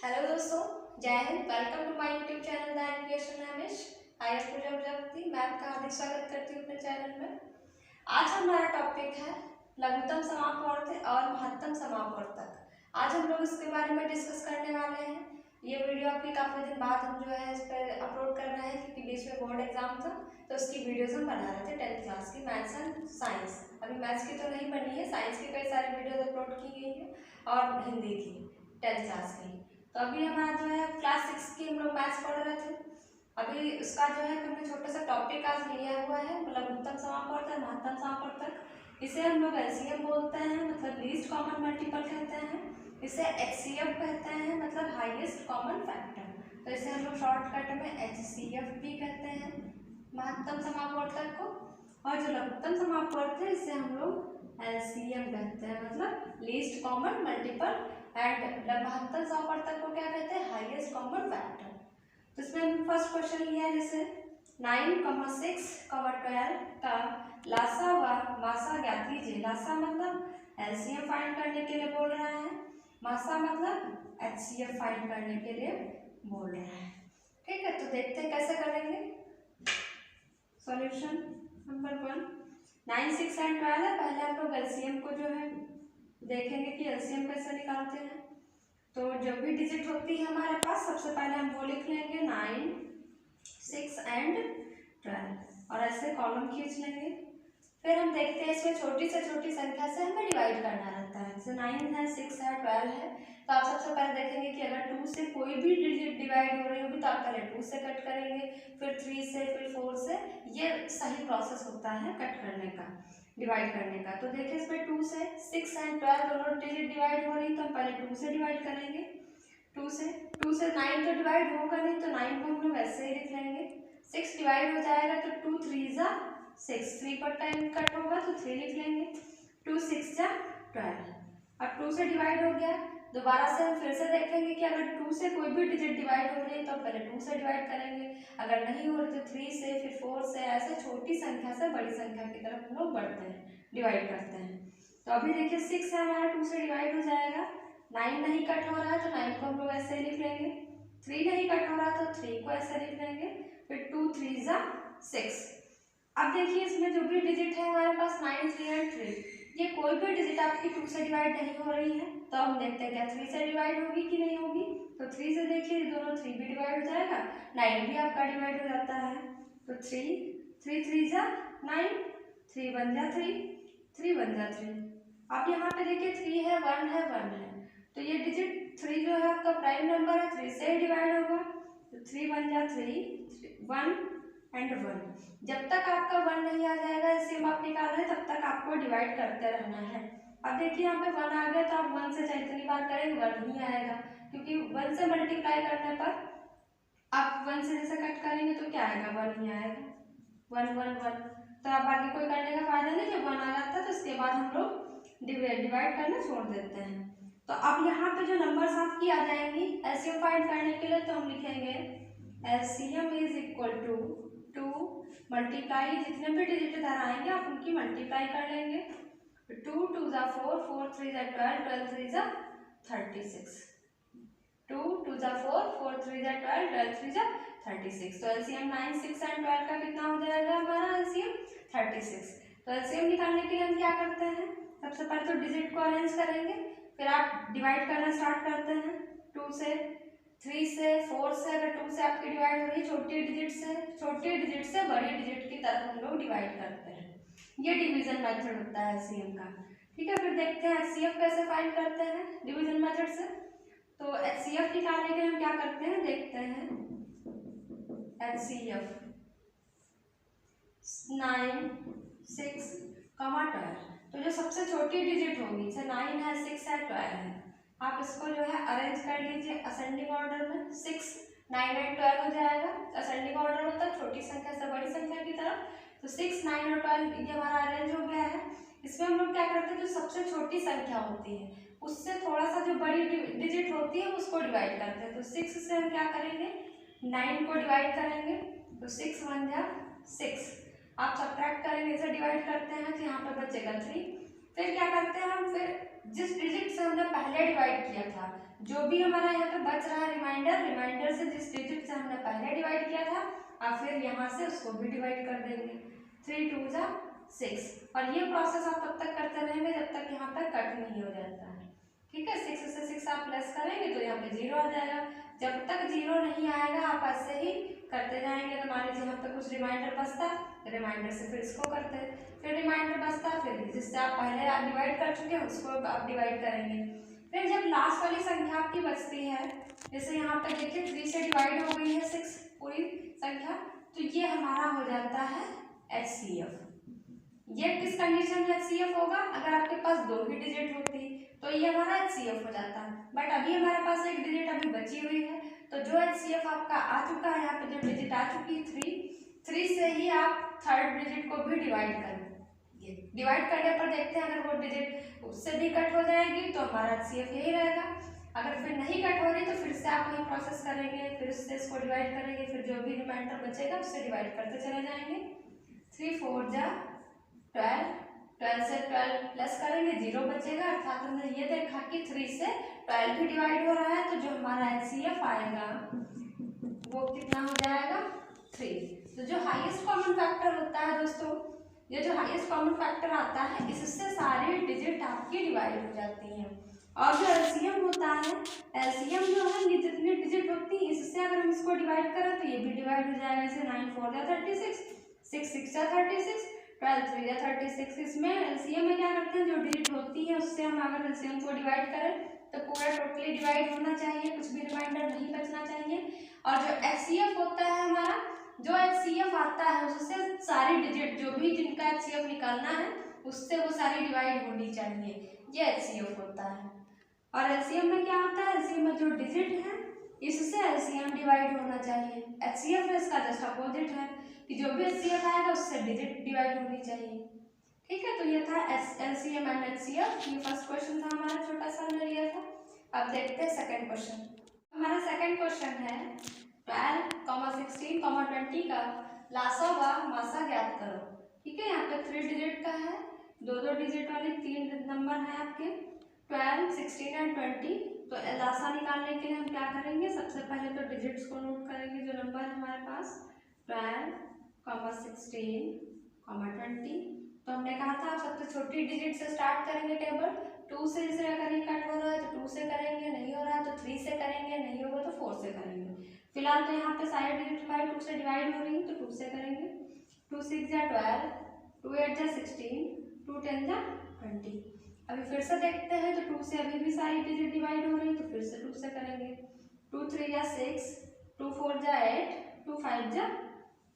Hello दोस्तों, Jai Hind. Welcome to my YouTube channel the education Ramesh. I am Pooja Prajapati. मैं आपका हार्दिक स्वागत करती हूँ अपने चैनल में। आज हमारा टॉपिक है लघुत्तम समापवर्त और महत्तम समापवर्तक। आज हम लोग इसके बारे में डिस्कस करने वाले हैं। ये वीडियो अभी काफ़ी दिन बाद हम जो है इस पर अपलोड कर रहे हैं, क्योंकि बीच में बोर्ड एग्जाम था तो उसकी वीडियोज़ हम बना रहे थे 10th क्लास की मैथ्स एंड साइंस। अभी मैथ्स की तो नहीं बनी है, साइंस की कई सारी वीडियोज अपलोड की गई है और हिंदी की 10th क्लास की। तो अभी हमारा जो है क्लास 6 की हम लोग मैथ्स पढ़ रहे थे। अभी उसका जो है हमने छोटा सा टॉपिक आज लिया हुआ है, लघुत्तम समापवर्तक, महत्तम समापवर्तक। इसे हम लोग एलसीएम बोलते हैं, मतलब लीस्ट कॉमन मल्टीपल कहते हैं। इसे एचसीएफ कहते हैं, मतलब हाईएस्ट कॉमन फैक्टर। तो इसे हम लोग शॉर्टकट में एचसीएफ भी कहते हैं महत्तम समापवर्तक को। और जो लघुत्तम समापवर्तक है इसे हम लोग एलसीएम कहते हैं, मतलब लीस्ट कॉमन मल्टीपल। एंड महत्तम समापवर्तक को क्या कहते हैं? Highest common factor. तो इसमें फर्स्ट क्वेश्चन लिया है, जैसे 9, 6, 12 का लासा व मासा ज्ञात कीजिए। लासा मतलब एलसीएम फाइंड करने के लिए बोल रहा है, मासा मतलब एचसीएफ फाइंड करने के लिए बोल रहा है। ठीक है, तो देखते हैं कैसे करेंगे। सॉल्यूशन नंबर 1, 9, 6 एंड 12 है। पहले हम लोग एलसीएम को जो है देखेंगे कि एलसीएम कैसे निकालते हैं। तो जब भी डिजिट होती है हमारे पास, सबसे पहले हम वो लिख लेंगे 9, 6 एंड 12 और ऐसे कॉलम खींच लेंगे। फिर हम देखते हैं इसमें छोटी से छोटी संख्या से हमें डिवाइड करना रहता है। जैसे 9 है, 6 है, 12 है, तो आप सबसे पहले देखेंगे कि अगर 2 से कोई भी डिजिट डिवाइड हो रही होगी तो आप पहले 2 से कट करेंगे, फिर 3 से, फिर 4 से। ये सही प्रोसेस होता है कट करने का, डिवाइड करने का। तो देखिए इसमें 2 से 6 एंड 12 दोनों डिजिट डिवाइड हो रही, तो हम पहले 2 से डिवाइड करेंगे। 2 से 9 तो डिवाइड होगा नहीं, तो 9 को हम लोग ऐसे ही लिख लेंगे। 6 डिवाइड हो जाएगा तो 2 3 जा 6, 3 पर टाइम कट होगा तो 3 लिख लेंगे। 2 6 जा 12। अब 2 से डिवाइड हो गया, दोबारा से हम फिर से देखेंगे कि अगर 2 से कोई भी डिजिट डिवाइड हो रही है तो पहले 2 से डिवाइड करेंगे, अगर नहीं हो रही तो 3 से, फिर 4 से, ऐसे छोटी संख्या से बड़ी संख्या की तरफ हम लोग बढ़ते हैं, डिवाइड करते हैं। तो अभी देखिए 6 है हमारा, 2 से डिवाइड हो जाएगा। 9 नहीं कट हो रहा है तो 9 को हम लोग ऐसे ही लिख लेंगे। 3 नहीं कट हो रहा तो 3 को ऐसे लिख लेंगे। फिर 2 3 जा 6। अब देखिए इसमें जो भी डिजिट है हमारे पास 9, 3 एंड 3, ये कोई भी डिजिट आपकी 2 से डिवाइड नहीं हो रही है, तो हम देखते हैं क्या 3 से डिवाइड होगी कि नहीं होगी। तो 3 से देखिए दोनों 3 भी डिवाइड हो जाएगा, 9 भी आपका डिवाइड हो जाता है। तो 3 3 जा 9, 3 1 जा 3, 3 1 जा 3। अब यहाँ पे देखिए 3 है, 1 है, 1 है, तो ये डिजिट 3 जो है आपका प्राइम नंबर है, 3 से डिवाइड होगा। तो 3 1 जा 3, 1 एंड 1। जब तक आपका 1 नहीं आ जाएगा एलसीएम आप निकाल रहे हैं, तब तक आपको डिवाइड करते रहना है। अब देखिए यहाँ पे 1 आ गया तो आप 1 से चाहे इतनी बार करेंगे 1 ही आएगा, क्योंकि 1 से मल्टीप्लाई करने पर आप 1 से जैसे कट करेंगे तो क्या आएगा, 1 ही आएगा। 1 1 1, तो आप आगे कोई करने का फायदा नहीं। जब 1 आ जाता है तो इसके बाद हम लोग डिवाइड करना छोड़ देते हैं। तो अब यहाँ पे जो नंबर्स आपकी आ जाएंगी एलसीएम फाइंड करने के लिए, तो हम लिखेंगे LCM is equal to 2 multiply, जितने भी डिजिट इधर आएंगे आप उनकी मल्टीप्लाई कर लेंगे। 2 2 जा 4, 4 3 जा 12, 12 3 जा 36। 2 2 जा 4, 4 3 जा 12, 12 3 जा 36। तो एलसीएम 9 6 एंड 12 का कितना हो जाएगा हमारा एलसीएम 36। तो एलसीएम निकालने के लिए हम क्या करते हैं, सबसे पहले तो डिजिट को अरेंज करेंगे, फिर आप डिवाइड करना स्टार्ट करते हैं। 2 से, 3 से, 4 से, अगर 2 से आपकी डिवाइड हो रही है छोटी डिजिट से बड़ी डिजिट की तरफ हम लोग डिवाइड करते हैं। ये डिवीजन मेथड होता है एलसीएम का। ठीक है, फिर देखते हैं एचसीएफ कैसे फाइंड करते हैं डिवीजन मेथड से। तो एचसीएफ निकालने के लिए हम क्या करते हैं, देखते हैं। एचसीएफ 9 6 12, तो जो सबसे छोटी डिजिट होगी, जैसे 9 है, 6 है, 12 है, आप इसको जो है अरेंज कर लीजिए असेंडिंग ऑर्डर में। 6 9 एंड 12 हो जाएगा। असेंडिंग ऑर्डर मतलब छोटी संख्या से बड़ी संख्या की तरफ। तो 6 9 और 12 ये हमारा अरेंज हो गया है। इसमें हम लोग क्या करते हैं, जो सबसे छोटी संख्या होती है उससे थोड़ा सा जो बड़ी डिजिट होती है उसको डिवाइड करते हैं। तो 6 से हम क्या करेंगे, 9 को डिवाइड करेंगे, तो 6 1 जा 6। आप सब्ट्रैक्ट करेंगे, इसे डिवाइड करते हैं तो यहाँ पर बचेगा 3। फिर क्या करते हैं हम, फिर जिस डिजिट से हमने पहले डिवाइड किया था, जो भी हमारा यहाँ पे बच रहा है रिमाइंडर से जिस डिजिट से हमने पहले डिवाइड किया था, और फिर यहाँ से उसको भी डिवाइड कर देंगे। 3 2 जा 6, और ये प्रोसेस आप तब तक करते रहेंगे जब तक यहाँ पे कट नहीं हो जाता है। ठीक है, 6 से 6 आप प्लस करेंगे तो यहाँ पे 0 आ जाएगा। जब तक 0 नहीं आएगा आप ऐसे ही करते जाएंगे। तो मान लीजिए यहाँ पे कुछ रिमाइंडर बचता, रिमाइंडर से फिर इसको करते हैं, फिर रिमाइंडर बचता, फिर जिससे आप पहले आप डिवाइड कर चुके हैं उसको आप डिवाइड करेंगे। फिर जब लास्ट वाली संख्या आपकी बचती है, जैसे यहाँ पे देखिए 3 से डिवाइड हो गई है 6 पूरी संख्या, तो ये हमारा हो जाता है HCF। ये किस कंडीशन में HCF होगा? अगर आपके पास 2 ही डिजिट होती तो ये हमारा HCF हो जाता है। बट अभी हमारे पास एक डिजिट अभी बची हुई है, तो जो HCF आपका आ चुका है, यहाँ पे जो डिजिट आ चुकी है 3 से ही आप थर्ड डिजिट को भी डिवाइड करेंगे। डिवाइड करने पर देखते हैं अगर वो डिजिट उससे भी कट हो जाएगी तो हमारा HCF यही रहेगा। अगर फिर नहीं कट हो रही तो फिर से आप वही प्रोसेस करेंगे, फिर उससे इसको डिवाइड करेंगे, फिर जो भी रिमाइंडर बचेगा उससे डिवाइड करते चले जाएंगे। 3 4 जा 12, 12 से 12 प्लस करेंगे, 0 बचेगा, अर्थात हमने ये देखा कि 3 से 12 भी डिवाइड हो रहा है, तो जो हमारा HCF आएगा वो कितना हो जाएगा 3। तो जो हाईएस्ट कॉमन फैक्टर होता है दोस्तों, ये जो हाईएस्ट कॉमन फैक्टर आता है इससे सारी डिजिट आपकी डिवाइड हो जाती हैं। और जो LCM होता है, LCM जो है ये जितनी डिजिट होती है इससे अगर हम इसको डिवाइड करें तो ये भी डिवाइड हो जाएगा। जैसे 9 4 जा 36, 6 6 जा 36, 12 3 जा 36। इसमें LCM में क्या करते हैं, जो डिजिट होती है उससे हम अगर LCM को डिवाइड करें तो पूरा टोटली डिवाइड होना चाहिए, कुछ भी रिमाइंडर नहीं बचना चाहिए। और जो HCF होता है हमारा, जो HCF आता है उससे सारी डिजिट जो भी जिनका HCF निकालना है उससे वो सारी डिवाइड होनी चाहिए, ये HCF होता है। और LCM में क्या होता है, LCM में जो डिजिट है इससे LCM डिवाइड होना चाहिए। HCF में इसका जस्ट अपोजिट है कि जो भी HCF आएगा उससे डिजिट डिवाइड होनी चाहिए। ठीक है, तो ये था LCM एंड HCF। ये फर्स्ट क्वेश्चन था हमारा, छोटा सा हमने लिया था। अब देखते हैं सेकंड क्वेश्चन। हमारा सेकंड क्वेश्चन है 12, 16, 20 का लासा व मासा ज्ञात करो। ठीक है, यहाँ पे 3 डिजिट का है, 2 डिजिट वाले 3 नंबर है आपके 12, 16 एंड 20। तो लासा निकालने के लिए हम क्या करेंगे, सबसे पहले तो डिजिट्स को नोट करेंगे जो नंबर है हमारे पास 12, 16, 20। तो हमने कहा था आप सबसे छोटी डिजिट से स्टार्ट करेंगे टेबल। 2 से जैसे अगर ये कट हो रहा है तो 2 से करेंगे, नहीं हो रहा है तो 3 से करेंगे, नहीं होगा तो 4 से करेंगे। फिलहाल तो यहाँ पे सारी डिजिट हमारी 2 से डिवाइड हो रही है तो 2 से करेंगे। 2 6 जा 12, 2 8 जा 16, 2 10 जा 20। अभी फिर से देखते हैं तो 2 से अभी भी सारी डिजिट डिवाइड हो रही है तो फिर से 2 से करेंगे। 2 3 जा 6, 2 4 जा 8, 2 5 जा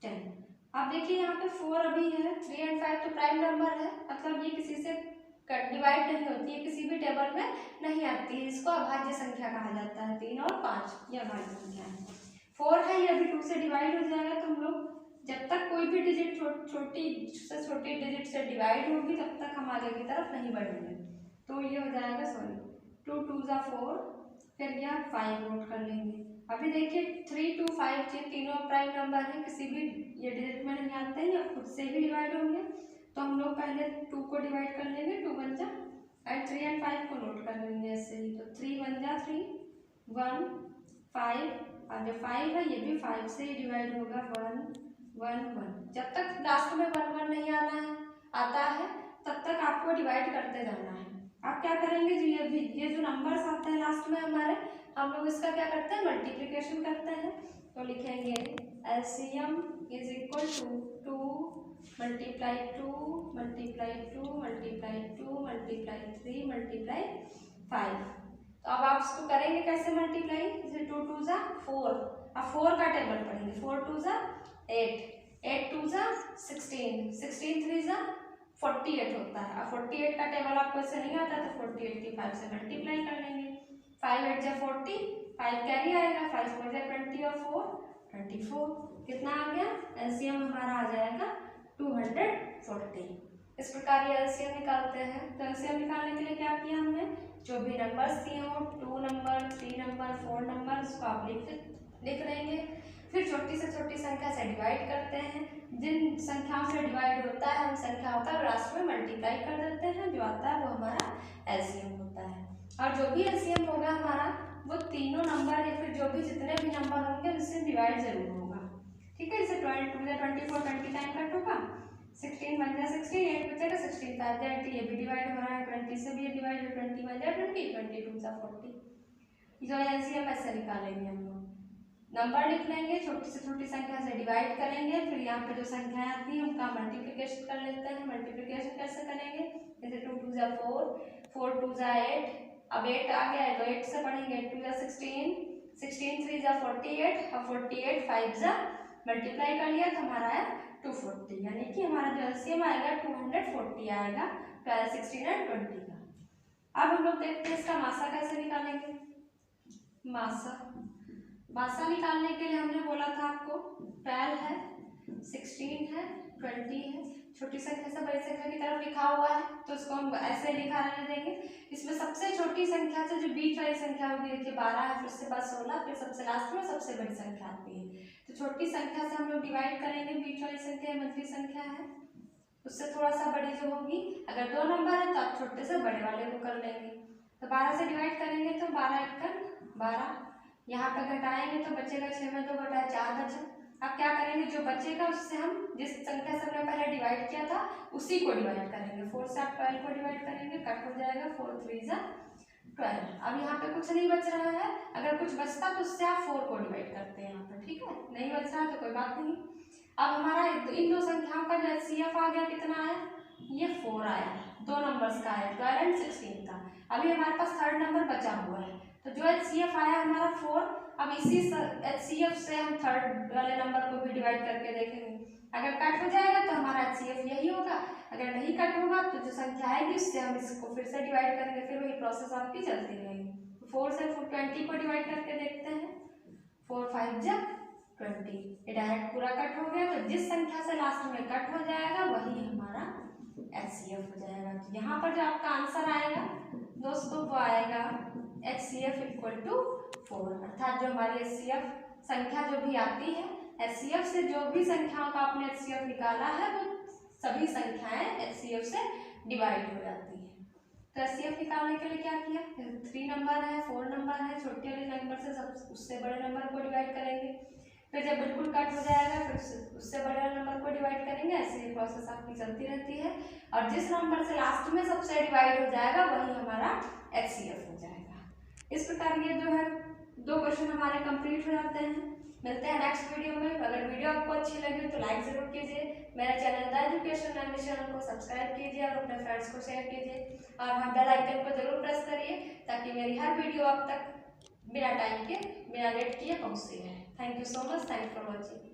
10। अब देखिए यहाँ पे 4 अभी है, 3 एंड 5 तो प्राइम नंबर है, मतलब ये किसी से डिवाइड नहीं होती है, किसी भी टेबल में नहीं आती है। इसको अभाज्य संख्या कहा जाता है। 3 और 5 ये अभाज्य संख्या है। 4 है, ये अभी 2 से डिवाइड हो जाएगा। तो हम लोग जब तक कोई भी डिजिट छोटी से छोटी डिजिट से डिवाइड होगी तब तक हम आगे की तरफ नहीं बढ़ेंगे। तो ये हो जाएगा, सॉरी 2 2 जा 4, फिर यह 5 नोट कर लेंगे। अभी देखिए 3 2 5 ये तीनों प्राइम नंबर है, किसी भी ये डिजिट में नहीं आते हैं, या खुद से भी डिवाइड होंगे। तो हम लोग पहले 2 को डिवाइड कर लेंगे, 2 1 जा, एंड 3 एंड 5 को नोट कर लेंगे ऐसे ही। तो 3 1 जा 3, 1 5, और जो 5 है ये भी 5 से ही डिवाइड होगा, 1 1 1। जब तक लास्ट में 1 1 नहीं आता है तब तक आपको डिवाइड करते जाना है। आप क्या करेंगे, जो ये जो नंबर्स आते हैं लास्ट में हमारे, हम लोग इसका क्या करते हैं, मल्टीप्लिकेशन करते हैं। तो लिखेंगे LCM is equal to 2 multiply 2 multiply 2 multiply 2 multiply 3 multiply 5। तो अब आप इसको करेंगे कैसे मल्टीप्लाई, जैसे 2 2 जा 4, अब 4 का टेबल पढ़ेंगे। 4 2 जा 8, 8 2 जा 16, 16 3 जा 48 होता है। अब 48 का टेबल आपको ऐसे नहीं आता तो 48 की 5 से मल्टीप्लाई कर लेंगे। 5 8 जा 40, 5 कैरी आएगा, 5 4 जा 20 और 4 24। कितना आ गया, LCM हमारा आ जाएगा 240। इस प्रकार ये LCM निकालते हैं। तो LCM निकालने के लिए क्या किया हमने, जो भी नंबर्स दिए हो 2 नंबर 3 नंबर 4 नंबर, उसको आप लिख देंगे। फिर छोटी से छोटी संख्या से डिवाइड करते हैं। जिन संख्याओं से डिवाइड होता है उन संख्याओं का लास्ट में मल्टीप्लाई कर देते हैं, जो आता है वो हमारा एलसीएम होता है। और जो भी एलसीएम होगा हमारा वो तीनों नंबर या फिर जो भी जितने भी नंबर होंगे उससे डिवाइड जरूर होगा। ठीक है, जैसे 12 या 24 20 टाइम कट होगा, 16 बन जाए 16, 8 बचेगा, 16 5 जाए 80, ये भी डिवाइड हो रहा है, 20 से भी ये डिवाइड हो, 20 बन जाए 20, 22 जा 40। जो एलसीएम ऐसे निकालेंगे हम लोग, नंबर लिख लेंगे, छोटी से छोटी संख्या से डिवाइड करेंगे, फिर यहाँ पे जो संख्याएं आती हैं उनका मल्टीप्लिकेशन कर लेते हैं। मल्टीप्लिकेशन कैसे करेंगे, जैसे 2 2 जा 4, 4 2 जा 8, अब 8 आ गया है तो 8 से पढ़ेंगे, 8 2 जा 16, 16 3 जा 48, अब 48 5 जा मल्टीप्लाई कर लिया तो हमारा है 240, यानी कि हमारा जो एलसीएम आएगा 240 आएगा, 12 16 और 20 का। अब हम लोग देखते हैं इसका मासा कैसे निकालेंगे। मासा निकालने के लिए हमने बोला था आपको 12 है, 16 है, 20 है, छोटी संख्या से बड़ी संख्या की तरफ लिखा हुआ है तो उसको हम ऐसे लिखा रहने देंगे। इसमें सबसे छोटी संख्या से जो बीच वाली संख्या होगी, देखिए 12 है, फिर उसके बाद 16, फिर सबसे लास्ट में सबसे बड़ी संख्या आती है। तो छोटी संख्या से हम लोग डिवाइड करेंगे, बीच वाली संख्या मंथली संख्या है, उससे थोड़ा सा बड़ी जो होगी, अगर 2 नंबर है तो आप छोटे से बड़े वाले को कर लेंगे। तो 12 से डिवाइड करेंगे तो 12 1 12, यहाँ पे घटाएंगे तो बचेगा 6 में 2 घटाए 4 बचा। अब क्या करेंगे, जो बचेगा उससे हम जिस संख्या से हमने पहले डिवाइड किया था उसी को डिवाइड करेंगे। 4 से आप 12 को डिवाइड करेंगे, कट हो जाएगा, 4 3 जा 12। अब यहाँ पे कुछ नहीं बच रहा है, अगर कुछ बचता तो उससे आप 4 को डिवाइड करते हैं यहाँ पर। ठीक है, नहीं बच रहा तो कोई बात नहीं। अब हमारा इन दो संख्याओं का जो एचसीएफ आ गया, कितना है, ये 4 आया, 2 नंबर्स का है, 12 और 16 का। अभी हमारे पास थर्ड नंबर बचा हुआ है, तो जो एचसीएफ आया हमारा 4, अब इसी एचसीएफ से हम थर्ड वाले नंबर को भी डिवाइड करके देखेंगे। अगर कट हो जाएगा तो हमारा एचसीएफ यही होगा, अगर नहीं कट होगा तो जो संख्या आएगी उससे हम इसको फिर से डिवाइड करेंगे, फिर वही प्रोसेस आपकी चलती रहेगी। 4 से 20 को डिवाइड करके देखते हैं, 4 5 जा 20, ये डायरेक्ट पूरा कट हो गया, तो जिस संख्या से लास्ट में कट हो जाएगा वही हमारा एचसीएफ हो जाएगा। तो यहाँ पर जो आपका आंसर आएगा दोस्तों वो आएगा एचसीएफ इक्वल टू 4, अर्थात जो हमारी एचसीएफ संख्या जो भी आती है, एचसीएफ से जो भी संख्याओं का आपने एचसीएफ निकाला है वो सभी संख्याएं एचसीएफ से डिवाइड हो जाती है। तो एचसीएफ निकालने के लिए क्या किया, 3 नंबर है, 4 नंबर है, छोटे वाले नंबर से सब उससे बड़े नंबर को डिवाइड करेंगे, फिर जब बिल्कुल कट हो जाएगा फिर उससे बड़े वाले नंबर को डिवाइड करेंगे। ऐसे ही प्रोसेस आपकी चलती रहती है, और जिस नंबर से लास्ट में सबसे डिवाइड हो जाएगा वही हमारा एचसीएफ हो जाएगा। इस प्रकार ये जो है 2 क्वेश्चन हमारे कंप्लीट हो जाते हैं। मिलते हैं नेक्स्ट वीडियो में। अगर वीडियो आपको अच्छी लगी तो लाइक जरूर कीजिए, मेरा channel the education language channel को सब्सक्राइब कीजिए और अपने फ्रेंड्स को शेयर कीजिए, और हाँ बेल आइकन को जरूर प्रेस करिए ताकि मेरी हर वीडियो आप तक बिना टाइम के, बिना लेट किए पहुँचती है। Thank you so much, thank for watching.